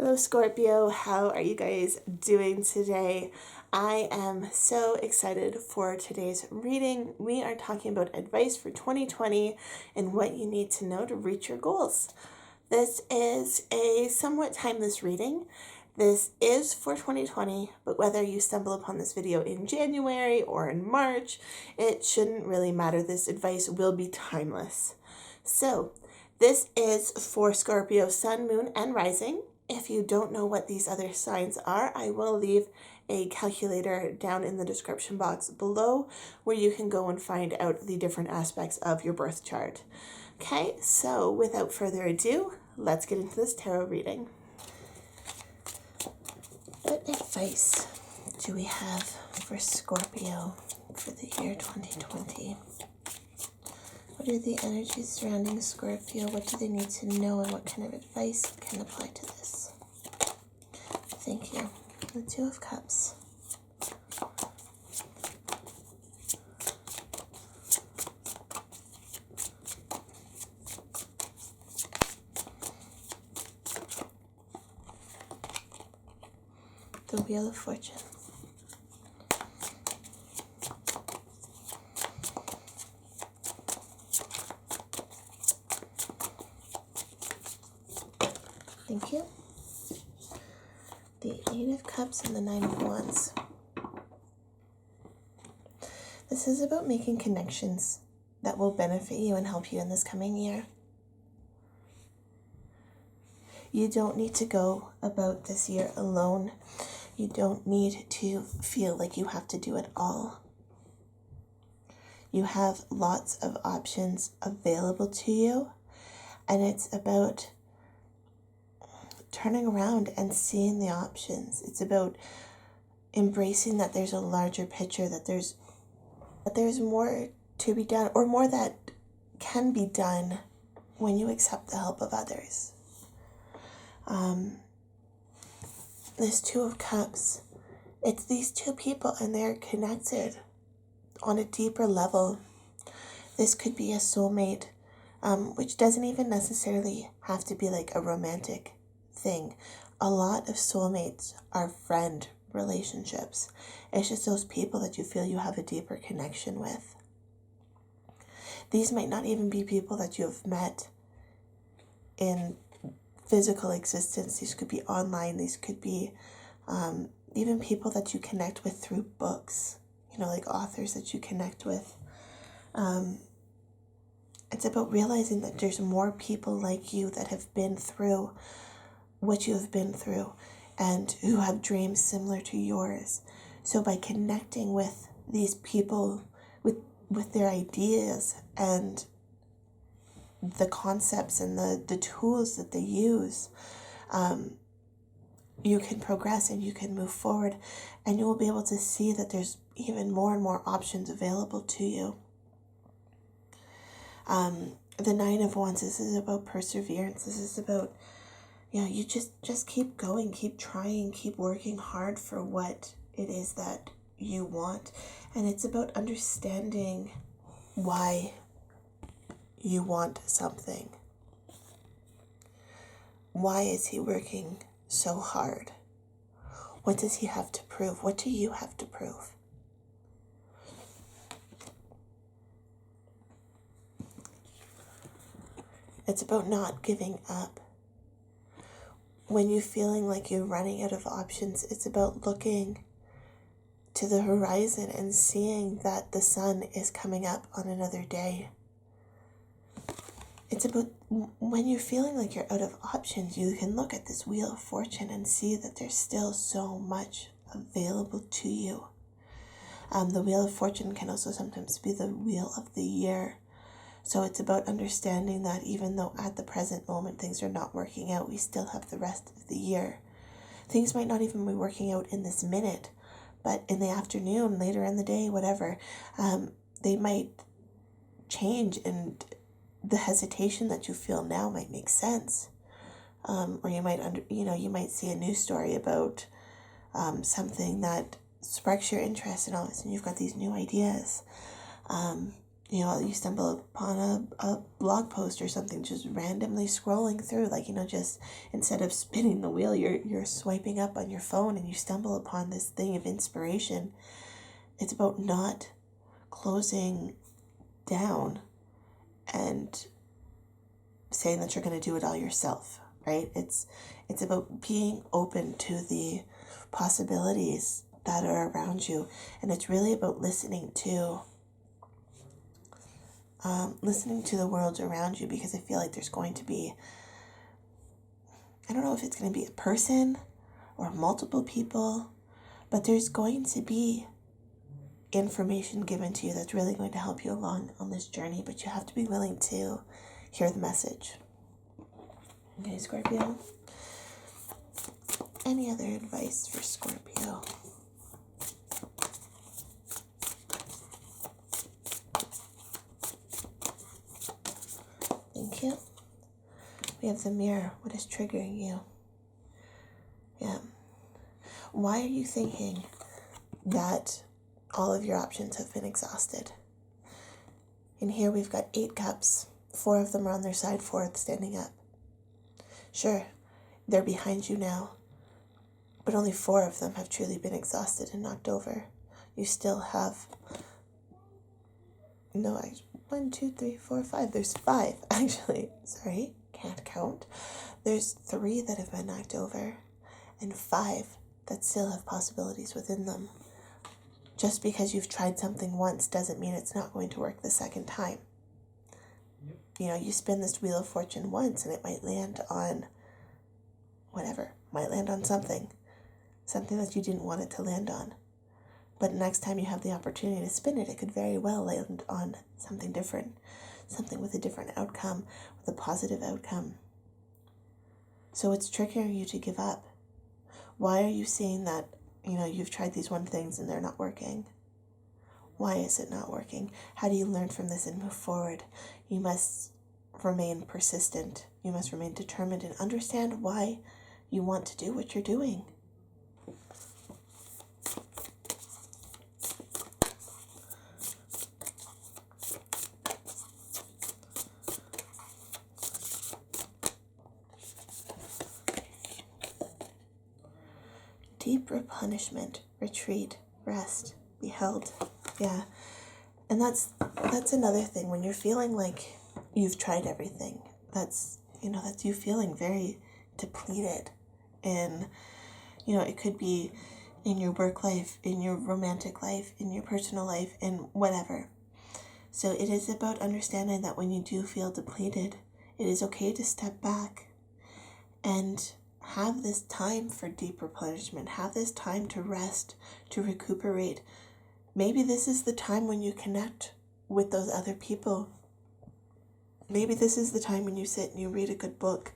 Hello Scorpio, how are you guys doing today? I am so excited for today's reading. We are talking about advice for 2020 and what you need to know to reach your goals. This is a somewhat timeless reading. This is for 2020, but whether you stumble upon this video in January or in March, it shouldn't really matter. This advice will be timeless. So, this is for Scorpio, Sun, Moon, and Rising. If you don't know what these other signs are, I will leave a calculator down in the description box below where you can go and find out the different aspects of your birth chart. Okay, so without further ado, let's get into this tarot reading. What advice do we have for Scorpio for the year 2020? What are the energies surrounding Scorpio? What do they need to know, and what kind of advice can apply to this? Thank you. The Two of Cups. The Wheel of Fortune. Thank you. The Eight of Cups and the Nine of Wands. This is about making connections that will benefit you and help you in this coming year. You don't need to go about this year alone. You don't need to feel like you have to do it all. You have lots of options available to you, and it's about turning around and seeing the options. It's about embracing that there's a larger picture, that there's more to be done, or more that can be done when you accept the help of others. This Two of Cups, it's these two people and they're connected on a deeper level. This could be a soulmate, which doesn't even necessarily have to be like a romantic thing. A lot of soulmates are friend relationships. It's just those people that you feel you have a deeper connection with. These might not even be people that you have met in physical existence. These could be online. These could be even people that you connect with through books, like authors that you connect with. It's about realizing that there's more people like you that have been through what you have been through and who have dreams similar to yours. So by connecting with these people, with their ideas and the concepts and the tools that they use, you can progress and you can move forward, and you will be able to see that there's even more and more options available to you. The Nine of Wands, this is about perseverance. This is about, you just keep going, keep trying, keep working hard for what it is that you want. And it's about understanding why you want something. Why is he working so hard? What does he have to prove? What do you have to prove? It's about not giving up. When you're feeling like you're running out of options, it's about looking to the horizon and seeing that the sun is coming up on another day. It's about when you're feeling like you're out of options, you can look at this Wheel of Fortune and see that there's still so much available to you. The Wheel of Fortune can also sometimes be the Wheel of the Year. So it's about understanding that even though at the present moment things are not working out, we still have the rest of the year. Things might not even be working out in this minute, but in the afternoon, later in the day, whatever, they might change, and the hesitation that you feel now might make sense. Or you might you might see a news story about something that sparks your interest, and all of a sudden you've got these new ideas. you know, you stumble upon a blog post or something, just randomly scrolling through, like, you know, just instead of spinning the wheel, you're swiping up on your phone and you stumble upon this thing of inspiration. It's about not closing down and saying that you're going to do it all yourself, right? It's about being open to the possibilities that are around you, and it's really about listening to the world around you, because I feel like there's going to be, I don't know if it's going to be a person or multiple people, but there's going to be information given to you that's really going to help you along on this journey, but you have to be willing to hear the message. Okay, Scorpio. Any other advice for Scorpio? Thank you. We have the mirror. What is triggering you? Yeah. Why are you thinking that all of your options have been exhausted? And here we've got 8 cups. 4 of them are on their side, 4 standing up. Sure, they're behind you now, but only 4 of them have truly been exhausted and knocked over. You still have, 1, 2, 3, 4, 5. There's 5, actually. Sorry, can't count. There's 3 that have been knocked over, and 5 that still have possibilities within them. Just because you've tried something once doesn't mean it's not going to work the second time. Yep. You know, you spin this Wheel of Fortune once and it might land on whatever. Might land on something that you didn't want it to land on. But next time you have the opportunity to spin it, it could very well land on something different. Something with a different outcome, with a positive outcome. So it's triggering you to give up. Why are you seeing that, you know, you've tried these one things and they're not working? Why is it not working? How do you learn from this and move forward? You must remain persistent. You must remain determined and understand why you want to do what you're doing. Deep replenishment, retreat, rest, be held. Yeah. And that's another thing. When you're feeling like you've tried everything, that's you feeling very depleted. And, you know, it could be in your work life, in your romantic life, in your personal life, and whatever. So it is about understanding that when you do feel depleted, it is okay to step back and have this time for deep replenishment. Have this time to rest, to recuperate. Maybe this is the time when you connect with those other people. Maybe this is the time when you sit and you read a good book,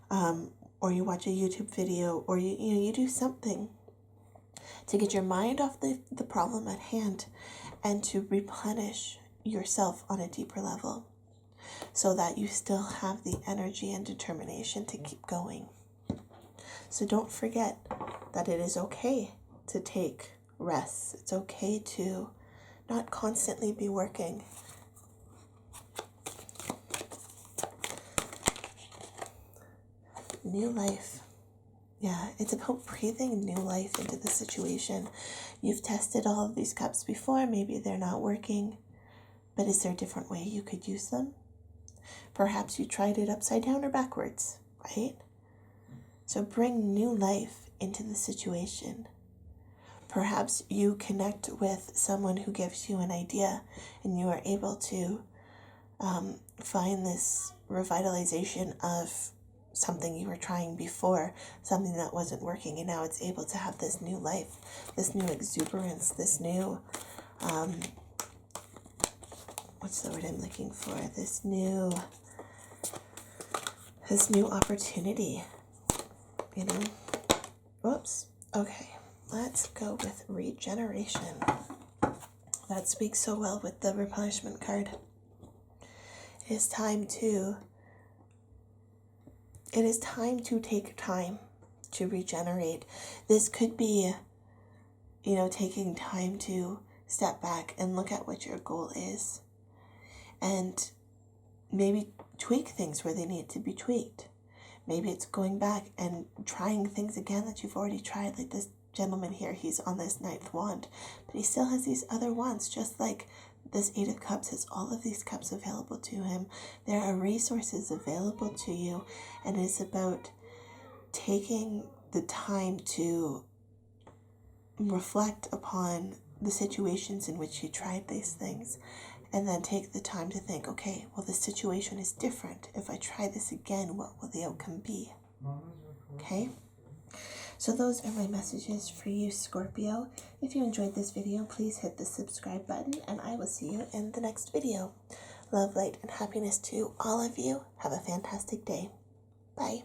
or you watch a YouTube video, or you do something to get your mind off the problem at hand and to replenish yourself on a deeper level so that you still have the energy and determination to keep going. So don't forget that it is okay to take rests. It's okay to not constantly be working. New life. Yeah, it's about breathing new life into the situation. You've tested all of these cups before. Maybe they're not working. But is there a different way you could use them? Perhaps you tried it upside down or backwards, right? So bring new life into the situation. Perhaps you connect with someone who gives you an idea and you are able to find this revitalization of something you were trying before, something that wasn't working, and now it's able to have this new life, this new exuberance, this new, what's the word I'm looking for? This new opportunity, you know? Whoops. Okay, let's go with regeneration. That speaks so well with the replenishment card. It is time to take time to regenerate. This could be, taking time to step back and look at what your goal is. and maybe tweak things where they need to be tweaked. Maybe it's going back and trying things again that you've already tried, like this gentleman here. He's on this 9th wand, but he still has these other wands, just like this 8 of Cups has all of these cups available to him. There are resources available to you, and it's about taking the time to reflect upon the situations in which you tried these things, and then take the time to think, okay, well, this situation is different. If I try this again, what will the outcome be? Okay? So those are my messages for you, Scorpio. If you enjoyed this video, please hit the subscribe button, and I will see you in the next video. Love, light, and happiness to all of you. Have a fantastic day. Bye.